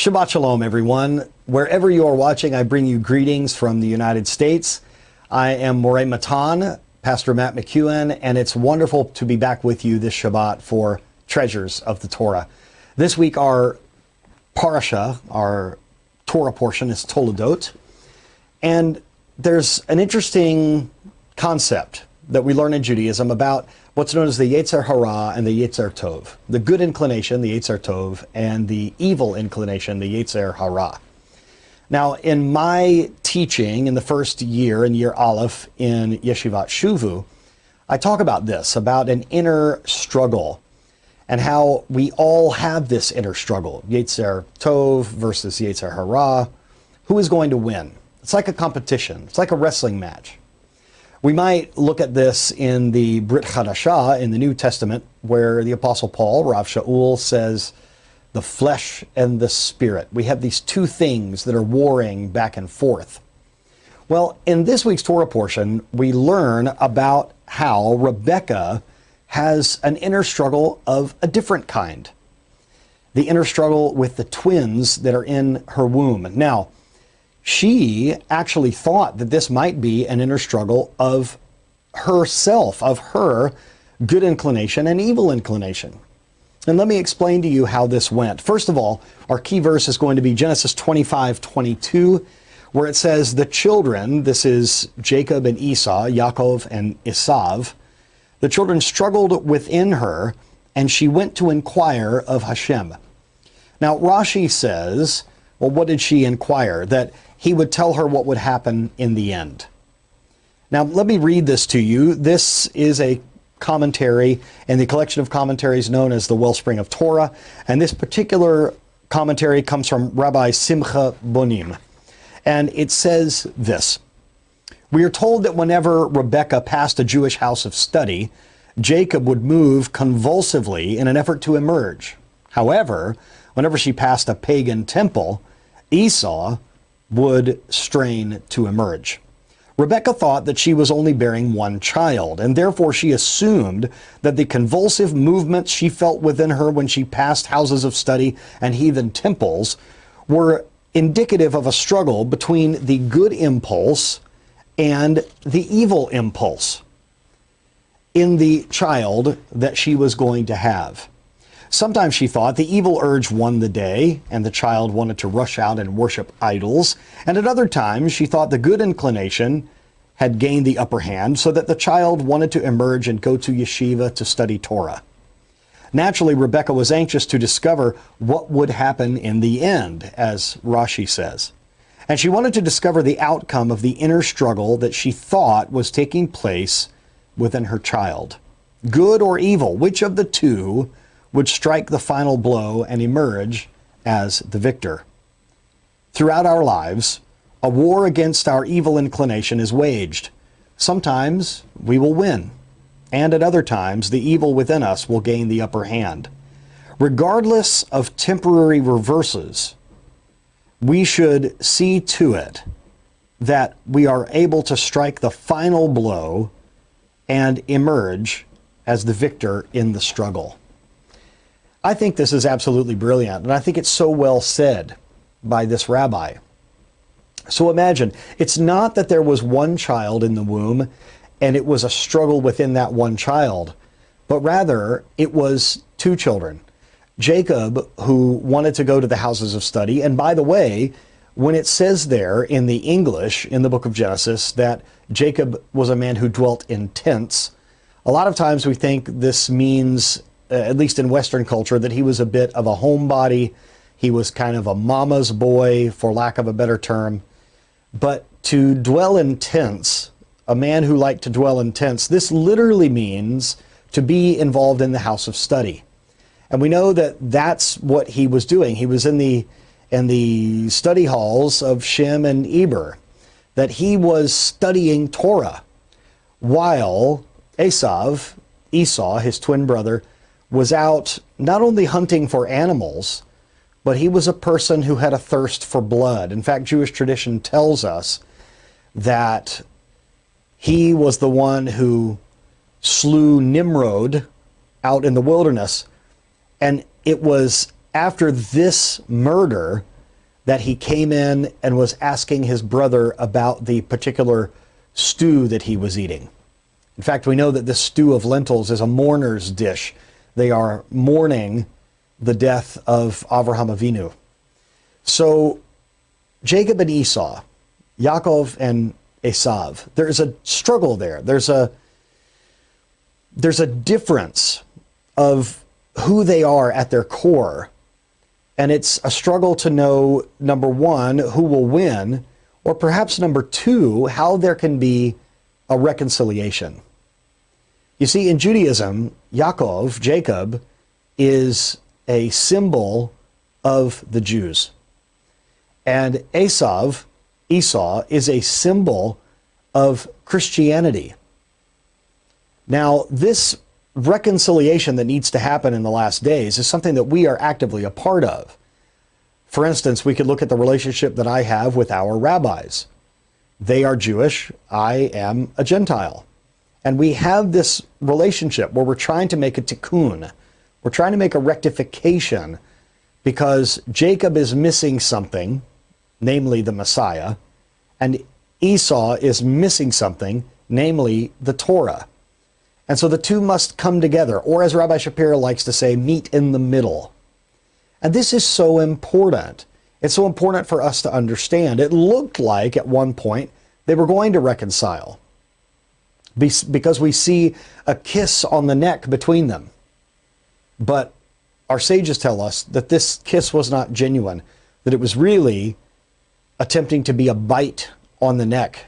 Shabbat Shalom, everyone. Wherever you are watching, I bring you greetings from the United States. I am Moreh Matan, Pastor Matt McEwen, and it's wonderful to be back with you this Shabbat for Treasures of the Torah. This week, our Parasha, our Torah portion, is Toldot. And there's an interesting concept that we learn in Judaism about what's known as the Yetzer Hara and the Yetzer Tov. The good inclination, the Yetzer Tov, and the evil inclination, the Yetzer Hara. Now, in my teaching in the first year, in year Aleph in Yeshivat Shuvu, I talk about this, about an inner struggle and how we all have this inner struggle. Yetzer Tov versus Yetzer Hara. Who is going to win? It's like a competition. It's like a wrestling match. We might look at this in the Brit Hadashah, in the New Testament, where the Apostle Paul, Rav Shaul, says, the flesh and the spirit. We have these two things that are warring back and forth. Well, in this week's Torah portion, we learn about how Rebekah has an inner struggle of a different kind. The inner struggle with the twins that are in her womb. Now, she actually thought that this might be an inner struggle of herself, of her good inclination and evil inclination. And let me explain to you how this went. First of all, our key verse is going to be Genesis 25:22, where it says, the children, this is Jacob and Esau, Yaakov and Esav, the children struggled within her, and she went to inquire of Hashem. Now, Rashi says, well, what did she inquire? That he would tell her what would happen in the end. Now, let me read this to you. This is a commentary in the collection of commentaries known as the Wellspring of Torah. And this particular commentary comes from Rabbi Simcha Bonim. And it says this: we are told that whenever Rebekah passed a Jewish house of study, Jacob would move convulsively in an effort to emerge. However, whenever she passed a pagan temple, Esau would strain to emerge. Rebekah thought that she was only bearing one child, and therefore she assumed that the convulsive movements she felt within her when she passed houses of study and heathen temples were indicative of a struggle between the good impulse and the evil impulse in the child that she was going to have. Sometimes she thought the evil urge won the day and the child wanted to rush out and worship idols. And at other times she thought the good inclination had gained the upper hand so that the child wanted to emerge and go to yeshiva to study Torah. Naturally, Rebekah was anxious to discover what would happen in the end, as Rashi says. And she wanted to discover the outcome of the inner struggle that she thought was taking place within her child. Good or evil, which of the two would strike the final blow and emerge as the victor? Throughout our lives, a war against our evil inclination is waged. Sometimes we will win, and at other times the evil within us will gain the upper hand. Regardless of temporary reverses, we should see to it that we are able to strike the final blow and emerge as the victor in the struggle. I think this is absolutely brilliant, and I think it's so well said by this rabbi. So imagine, it's not that there was one child in the womb and it was a struggle within that one child, but rather it was two children. Jacob, who wanted to go to the houses of study, and by the way, when it says there in the English, in the book of Genesis, that Jacob was a man who dwelt in tents, a lot of times we think this means, at least in Western culture, that he was a bit of a homebody. He was kind of a mama's boy, for lack of a better term. But to dwell in tents, a man who liked to dwell in tents, this literally means to be involved in the house of study. And we know that that's what he was doing. He was in the study halls of Shem and Eber, that he was studying Torah, while Esau, his twin brother, was out not only hunting for animals, but he was a person who had a thirst for blood. In fact, Jewish tradition tells us that he was the one who slew Nimrod out in the wilderness. And it was after this murder that he came in and was asking his brother about the particular stew that he was eating. In fact, we know that this stew of lentils is a mourner's dish. They are mourning the death of Avraham Avinu. So Jacob and Esau, Yaakov and Esav, there's a struggle there. There's a difference of who they are at their core. And it's a struggle to know, number one, who will win, or perhaps number two, how there can be a reconciliation. You see, in Judaism, Yaakov, Jacob, is a symbol of the Jews. And Esau, is a symbol of Christianity. Now, this reconciliation that needs to happen in the last days is something that we are actively a part of. For instance, we could look at the relationship that I have with our rabbis. They are Jewish, I am a Gentile. And we have this relationship where we're trying to make a tikkun. We're trying to make a rectification because Jacob is missing something, namely the Messiah, and Esau is missing something, namely the Torah. And so the two must come together, or as Rabbi Shapiro likes to say, meet in the middle. And this is so important. It's so important for us to understand. It looked like at one point they were going to reconcile because we see a kiss on the neck between them. But our sages tell us that this kiss was not genuine, that it was really attempting to be a bite on the neck,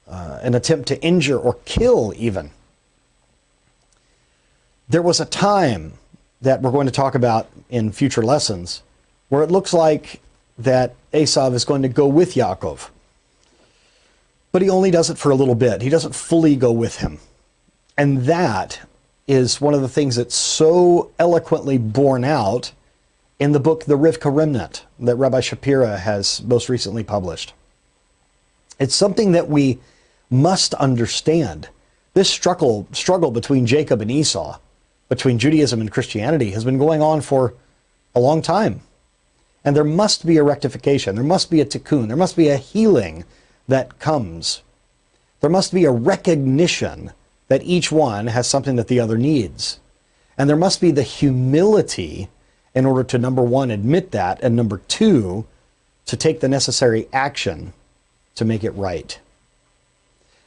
an attempt to injure or kill even. There was a time that we're going to talk about in future lessons where it looks like that Esau is going to go with Yaakov. But he only does it for a little bit. He doesn't fully go with him. And that is one of the things that's so eloquently borne out in the book, The Rivka Remnant, that Rabbi Shapira has most recently published. It's something that we must understand. This struggle between Jacob and Esau, between Judaism and Christianity, has been going on for a long time. And there must be a rectification. There must be a tikkun. There must be a healing that comes. There must be a recognition that each one has something that the other needs. And there must be the humility in order to, number one, admit that, and number two, to take the necessary action to make it right.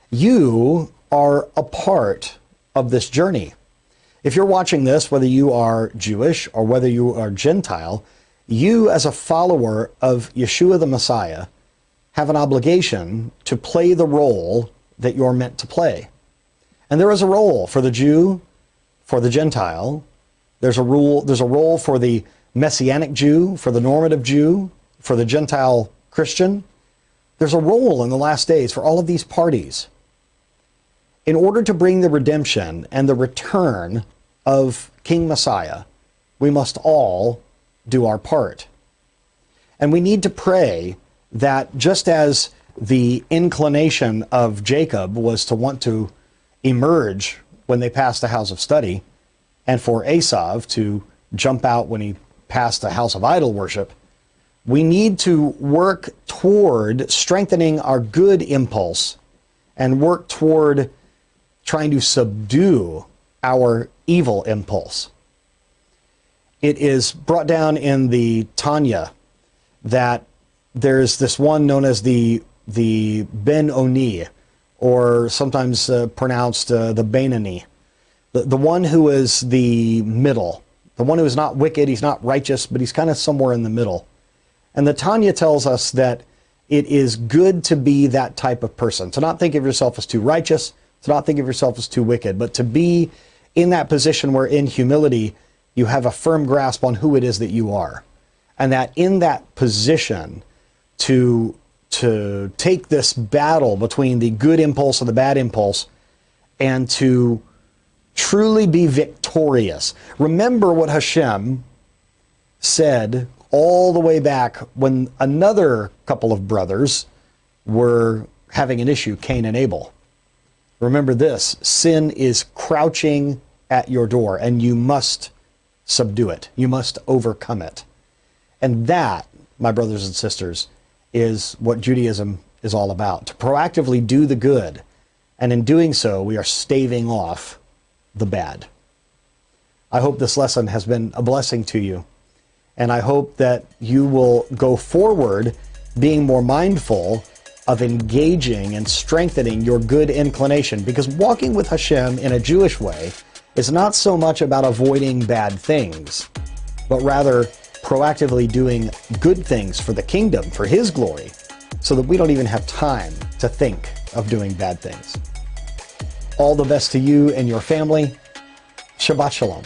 You are a part of this journey. If you're watching this, whether you are Jewish or whether you are Gentile, you as a follower of Yeshua the Messiah have an obligation to play the role that you're meant to play. And there is a role for the Jew, for the Gentile. There's a role for the Messianic Jew, for the normative Jew, for the Gentile Christian. There's a role in the last days for all of these parties. In order to bring the redemption and the return of King Messiah, we must all do our part. And we need to pray that just as the inclination of Jacob was to want to emerge when they passed the house of study, and for Esau to jump out when he passed the house of idol worship, we need to work toward strengthening our good impulse and work toward trying to subdue our evil impulse. It is brought down in the Tanya that there's this one known as the Ben Oni, or sometimes pronounced the Benoni, the one who is the middle, the one who is not wicked, he's not righteous, but he's kind of somewhere in the middle. And the Tanya tells us that it is good to be that type of person, to not think of yourself as too righteous, to not think of yourself as too wicked, but to be in that position where in humility you have a firm grasp on who it is that you are. And that in that position to take this battle between the good impulse and the bad impulse and to truly be victorious. Remember what Hashem said all the way back when another couple of brothers were having an issue, Cain and Abel. Remember this: sin is crouching at your door and you must subdue it. You must overcome it. And that my brothers and sisters, is what Judaism is all about. To proactively do the good, and in doing so, we are staving off the bad. I hope this lesson has been a blessing to you, and I hope that you will go forward being more mindful of engaging and strengthening your good inclination, because walking with Hashem in a Jewish way is not so much about avoiding bad things, but rather proactively doing good things for the kingdom, for His glory, so that we don't even have time to think of doing bad things. All the best to you and your family. Shabbat Shalom.